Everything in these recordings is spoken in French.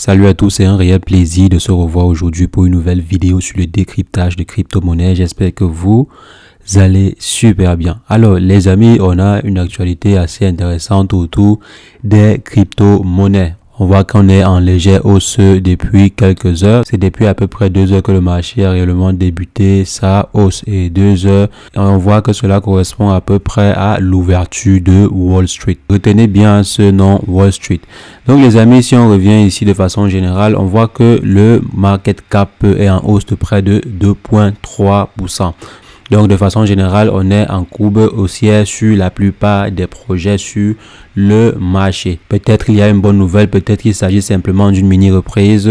Salut à tous, c'est un réel plaisir de se revoir aujourd'hui pour une nouvelle vidéo sur le décryptage de crypto-monnaies. J'espère que vous allez super bien. Alors les amis, on a une actualité assez intéressante autour des crypto-monnaies. On voit qu'on est en légère hausse depuis quelques heures. C'est depuis à peu près 2 heures que le marché a réellement débuté sa hausse. Et 2 heures, on voit que cela correspond à peu près à l'ouverture de Wall Street. Retenez bien ce nom Wall Street. Donc les amis, si on revient ici de façon générale, on voit que le market cap est en hausse de près de 2,3%. Donc de façon générale, on est en courbe haussière sur la plupart des projets sur le marché. Peut-être il y a une bonne nouvelle, peut-être qu'il s'agit simplement d'une mini reprise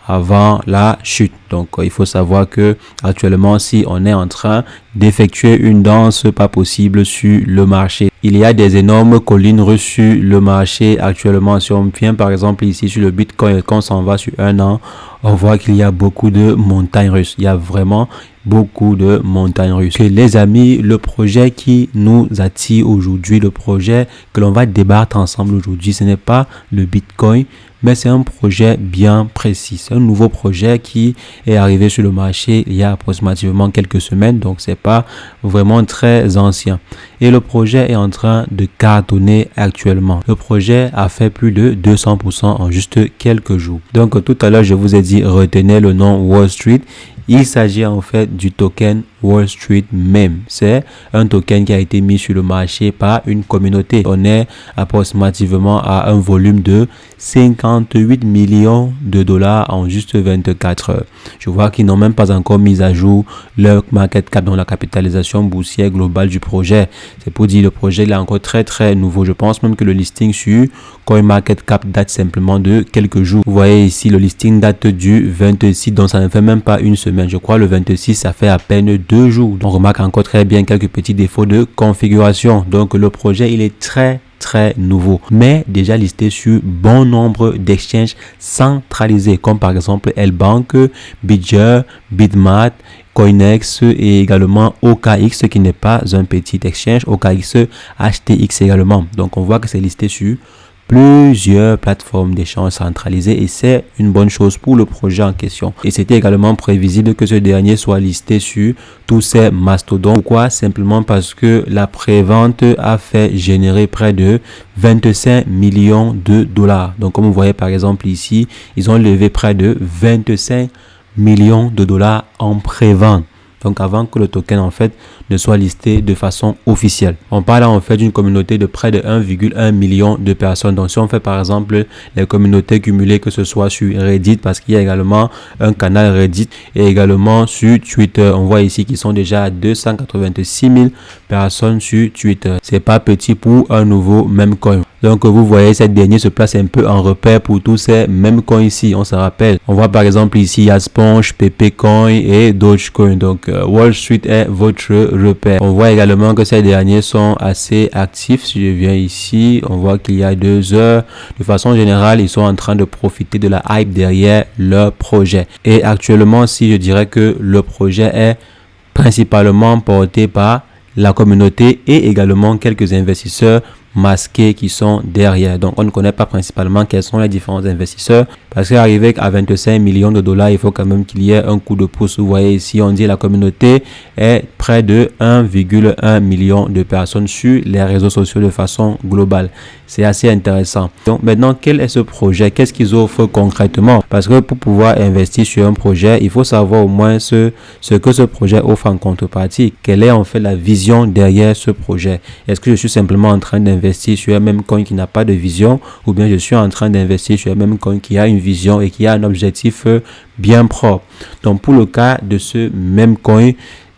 avant la chute. Donc il faut savoir que actuellement, si on est en train d'effectuer une danse pas possible sur le marché, il y a des énormes collines russes sur le marché actuellement. Si on vient par exemple ici sur le Bitcoin et qu'on s'en va sur un an, on voit qu'il y a beaucoup de montagnes russes. Il y a vraiment beaucoup de montagnes russes. Et les amis, le projet qui nous attire aujourd'hui, le projet que l'on va débattre ensemble aujourd'hui, ce n'est pas le Bitcoin, mais c'est un projet bien précis. C'est un nouveau projet qui est arrivé sur le marché il y a approximativement quelques semaines, donc c'est pas vraiment très ancien. Et le projet est en train de cartonner actuellement. Le projet a fait plus de 200% en juste quelques jours. Donc tout à l'heure, je vous ai dit, retenez le nom Wall Street. Il s'agit en fait du token Wall Street Meme. C'est un token qui a été mis sur le marché par une communauté. On est approximativement à un volume de 58 millions de dollars en juste 24 heures. Je vois qu'ils n'ont même pas encore mis à jour leur market cap, dans la capitalisation boursière globale du projet. C'est pour dire le projet il est encore très nouveau. Je pense même que le listing sur CoinMarketCap date simplement de quelques jours. Vous voyez ici, le listing date du 26, donc ça ne fait même pas une semaine. Je crois le 26, ça fait à peine 2 jours. On remarque encore très bien quelques petits défauts de configuration. Donc le projet, il est très nouveau, mais déjà listé sur bon nombre d'exchanges centralisés, comme par exemple L-Bank, Bitger, Bitmat, Coinex et également OKX, qui n'est pas un petit exchange, OKX, HTX également. Donc on voit que c'est listé sur plusieurs plateformes d'échange centralisées et c'est une bonne chose pour le projet en question. Et c'était également prévisible que ce dernier soit listé sur tous ces mastodontes. Pourquoi? Simplement parce que la prévente a fait générer près de 25 millions de dollars. Donc comme vous voyez par exemple ici, ils ont levé près de 25 millions de dollars en prévente. Donc avant que le token en fait ne soit listé de façon officielle. On parle en fait d'une communauté de près de 1,1 million de personnes. Donc si on fait par exemple les communautés cumulées, que ce soit sur Reddit, parce qu'il y a également un canal Reddit, et également sur Twitter, on voit ici qu'ils sont déjà à 286 000 personnes sur Twitter. C'est pas petit pour un nouveau meme coin. Donc vous voyez, cette dernière se place un peu en repère pour tous ces mêmes coins ici. On se rappelle, on voit par exemple ici il y a Sponge, Pepecoin et Dogecoin. Donc Wall Street est votre repère. On voit également que ces derniers sont assez actifs. Si je viens ici, on voit qu'il y a 2 heures. De façon générale, ils sont en train de profiter de la hype derrière leur projet. Et actuellement, si je dirais que le projet est principalement porté par la communauté et également quelques investisseurs masqués qui sont derrière. Donc on ne connaît pas principalement quels sont les différents investisseurs, parce qu'arriver à 25 millions de dollars, il faut quand même qu'il y ait un coup de pouce. Vous voyez ici, on dit la communauté est près de 1,1 million de personnes sur les réseaux sociaux de façon globale. C'est assez intéressant. Donc maintenant, quel est ce projet? Qu'est-ce qu'ils offrent concrètement? Parce que pour pouvoir investir sur un projet, il faut savoir au moins ce que ce projet offre en contrepartie. Quelle est en fait la vision derrière ce projet? Est-ce que je suis simplement en train d'investir sur un même coin qui n'a pas de vision, ou bien je suis en train d'investir sur un même coin qui a une vision et qui a un objectif bien propre? Donc pour le cas de ce même coin,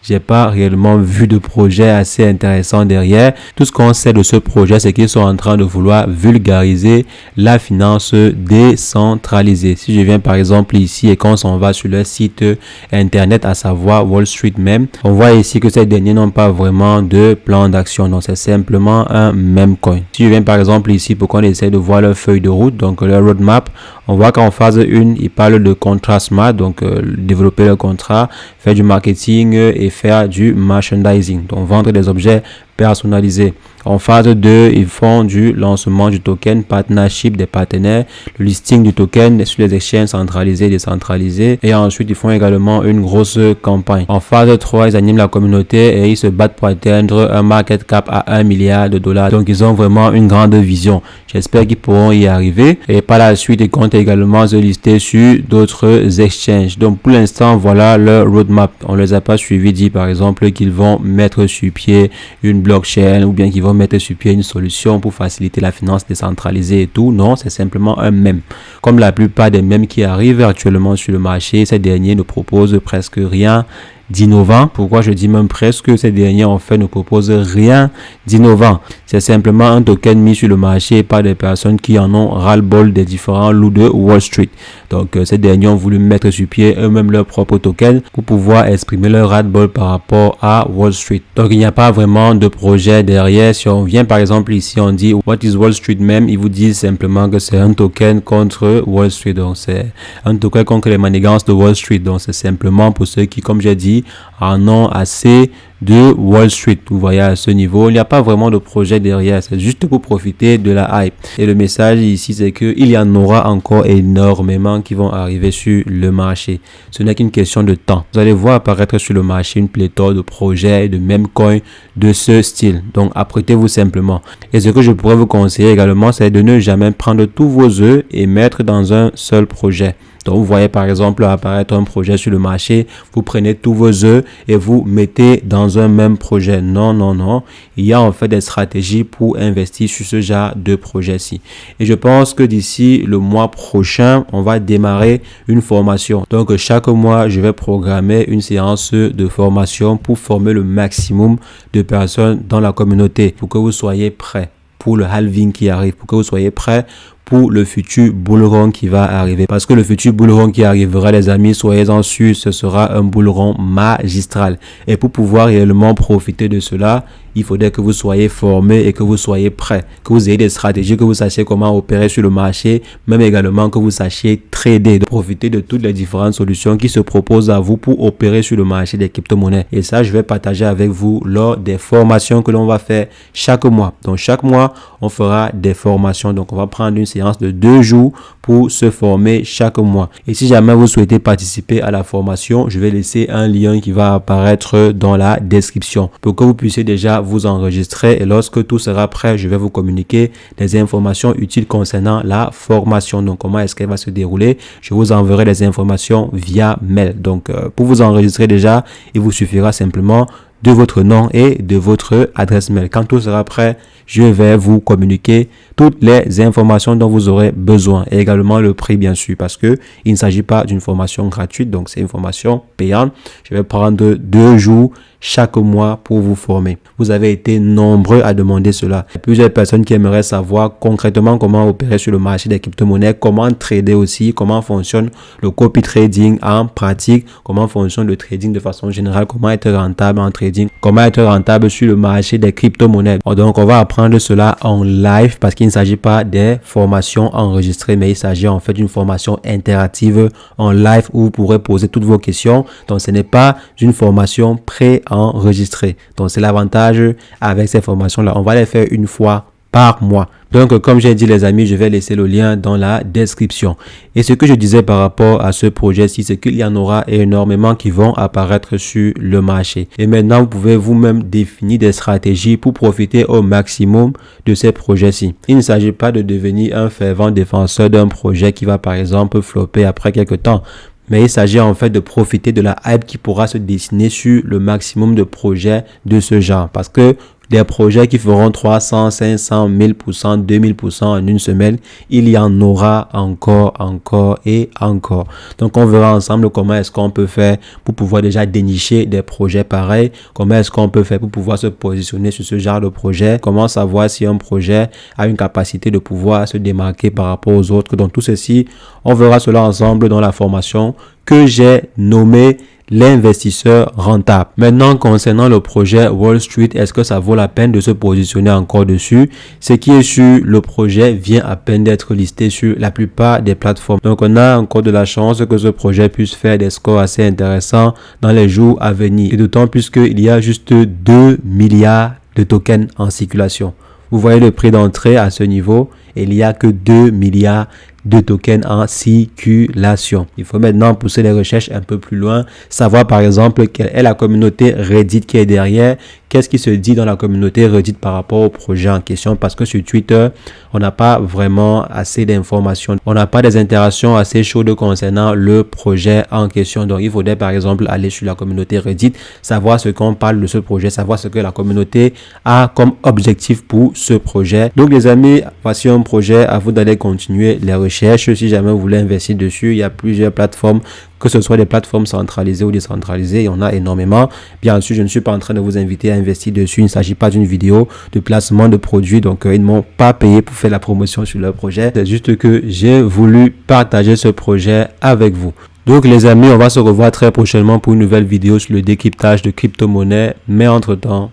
j'ai pas réellement vu de projet assez intéressant derrière. Tout ce qu'on sait de ce projet, c'est qu'ils sont en train de vouloir vulgariser la finance décentralisée. Si je viens par exemple ici et qu'on s'en va sur leur site internet, à savoir Wall Street Meme, on voit ici que ces derniers n'ont pas vraiment de plan d'action. Donc c'est simplement un meme coin. Si je viens par exemple ici pour qu'on essaie de voir leur feuille de route, donc leur roadmap, on voit qu'en phase 1, ils parlent de contrat smart, donc développer le contrat, faire du marketing et faire du merchandising, donc vendre des objets personnalisés. En phase 2, ils font du lancement du token, partnership des partenaires, le listing du token sur les exchanges centralisés et décentralisés. Et ensuite, ils font également une grosse campagne. En phase 3, ils animent la communauté et ils se battent pour atteindre un market cap à 1 milliard de dollars. Donc, ils ont vraiment une grande vision. J'espère qu'ils pourront y arriver. Et par la suite, ils comptent également se lister sur d'autres exchanges. Donc, pour l'instant, voilà leur roadmap. On ne les a pas suivis, dit par exemple qu'ils vont mettre sur pied une blockchain ou bien qu'ils vont mettre sur pied une solution pour faciliter la finance décentralisée et tout. Non, c'est simplement un mème. Comme la plupart des mèmes qui arrivent actuellement sur le marché, ces derniers ne proposent presque rien d'innovant. Pourquoi je dis même presque? Ces derniers en fait ne proposent rien d'innovant. C'est simplement un token mis sur le marché par des personnes qui en ont ras-le-bol des différents loups de Wall Street. Donc ces derniers ont voulu mettre sur pied eux-mêmes leur propre token pour pouvoir exprimer leur ras-le-bol par rapport à Wall Street. Donc il n'y a pas vraiment de projet derrière. Si on vient par exemple ici, on dit What is Wall Street même, ils vous disent simplement que c'est un token contre Wall Street. Donc c'est un token contre les manigances de Wall Street. Donc c'est simplement pour ceux qui, comme j'ai dit, en ont assez de Wall Street. Vous voyez, à ce niveau, il n'y a pas vraiment de projet derrière. C'est juste pour profiter de la hype. Et le message ici, c'est qu'il y en aura encore énormément qui vont arriver sur le marché. Ce n'est qu'une question de temps. Vous allez voir apparaître sur le marché une pléthore de projets et de meme coins de ce style. Donc, apprêtez-vous simplement. Et ce que je pourrais vous conseiller également, c'est de ne jamais prendre tous vos œufs et mettre dans un seul projet. Donc, vous voyez par exemple apparaître un projet sur le marché, vous prenez tous vos œufs et vous mettez dans un même projet. Non, non, non. Il y a en fait des stratégies pour investir sur ce genre de projet-ci. Et je pense que d'ici le mois prochain, on va démarrer une formation. Donc, chaque mois, je vais programmer une séance de formation pour former le maximum de personnes dans la communauté pour que vous soyez prêts pour le halving qui arrive, pour que vous soyez prêts pour le futur bull run qui va arriver. Parce que le futur bull run qui arrivera, les amis, soyez-en sûrs, ce sera un bull run magistral. Et pour pouvoir réellement profiter de cela, il faudrait que vous soyez formés et que vous soyez prêts, que vous ayez des stratégies, que vous sachiez comment opérer sur le marché, même également que vous sachiez trader, de profiter de toutes les différentes solutions qui se proposent à vous pour opérer sur le marché des crypto-monnaies. Et ça, je vais partager avec vous lors des formations que l'on va faire chaque mois. Donc, chaque mois, on fera des formations. Donc, on va prendre une séance de 2 jours pour se former chaque mois. Et si jamais vous souhaitez participer à la formation, je vais laisser un lien qui va apparaître dans la description pour que vous puissiez déjà vous enregistrer et lorsque tout sera prêt, je vais vous communiquer des informations utiles concernant la formation. Donc, comment est-ce qu'elle va se dérouler? Je vous enverrai les informations via mail. Donc, pour vous enregistrer déjà, il vous suffira simplement de votre nom et de votre adresse mail. Quand tout sera prêt, je vais vous communiquer toutes les informations dont vous aurez besoin et également le prix bien sûr parce que il ne s'agit pas d'une formation gratuite, donc c'est une formation payante. Je vais prendre 2 jours chaque mois pour vous former. Vous avez été nombreux à demander cela. Il y a plusieurs personnes qui aimeraient savoir concrètement comment opérer sur le marché des crypto-monnaies, comment trader aussi, comment fonctionne le copy trading en pratique, comment fonctionne le trading de façon générale, comment être rentable en trading, comment être rentable sur le marché des crypto-monnaies. Donc, on va apprendre cela en live parce qu'il ne s'agit pas des formations enregistrées, mais il s'agit en fait d'une formation interactive en live où vous pourrez poser toutes vos questions. Donc, ce n'est pas une formation préenregistrée. Donc, c'est l'avantage avec ces formations-là. On va les faire une fois par mois. Donc, comme j'ai dit les amis, je vais laisser le lien dans la description. Et ce que je disais par rapport à ce projet-ci, c'est qu'il y en aura énormément qui vont apparaître sur le marché. Et maintenant, vous pouvez vous-même définir des stratégies pour profiter au maximum de ces projets-ci. Il ne s'agit pas de devenir un fervent défenseur d'un projet qui va par exemple flopper après quelques temps. Mais il s'agit en fait de profiter de la hype qui pourra se dessiner sur le maximum de projets de ce genre. Parce que des projets qui feront 300, 500, 1000%, 2000% en une semaine, il y en aura encore et encore. Donc, on verra ensemble comment est-ce qu'on peut faire pour pouvoir déjà dénicher des projets pareils. Comment est-ce qu'on peut faire pour pouvoir se positionner sur ce genre de projet. Comment savoir si un projet a une capacité de pouvoir se démarquer par rapport aux autres. Donc, tout ceci, on verra cela ensemble dans la formation que j'ai nommée l'investisseur rentable. Maintenant, concernant le projet Wall Street, est-ce que ça vaut la peine de se positionner encore dessus? Ce qui est sûr, le projet vient à peine d'être listé sur la plupart des plateformes. Donc, on a encore de la chance que ce projet puisse faire des scores assez intéressants dans les jours à venir. Et d'autant plus qu'il y a juste 2 milliards de tokens en circulation. Vous voyez le prix d'entrée à ce niveau, et il n'y a que 2 milliards de tokens en circulation. Il faut maintenant pousser les recherches un peu plus loin, savoir par exemple quelle est la communauté Reddit qui est derrière, qu'est-ce qui se dit dans la communauté Reddit par rapport au projet en question, parce que sur Twitter, on n'a pas vraiment assez d'informations, on n'a pas des interactions assez chaudes concernant le projet en question. Donc il faudrait par exemple aller sur la communauté Reddit, savoir ce qu'on parle de ce projet, savoir ce que la communauté a comme objectif pour ce projet. Donc les amis, voici un projet, à vous d'aller continuer les recherches. Si jamais vous voulez investir dessus, il y a plusieurs plateformes, que ce soit des plateformes centralisées ou décentralisées, il y en a énormément. Bien sûr, je ne suis pas en train de vous inviter à investir dessus, il ne s'agit pas d'une vidéo de placement de produits, donc ils ne m'ont pas payé pour faire la promotion sur leur projet, c'est juste que j'ai voulu partager ce projet avec vous. Donc les amis, on va se revoir très prochainement pour une nouvelle vidéo sur le décryptage de crypto-monnaies, mais entre temps,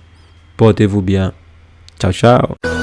portez-vous bien. Ciao, ciao.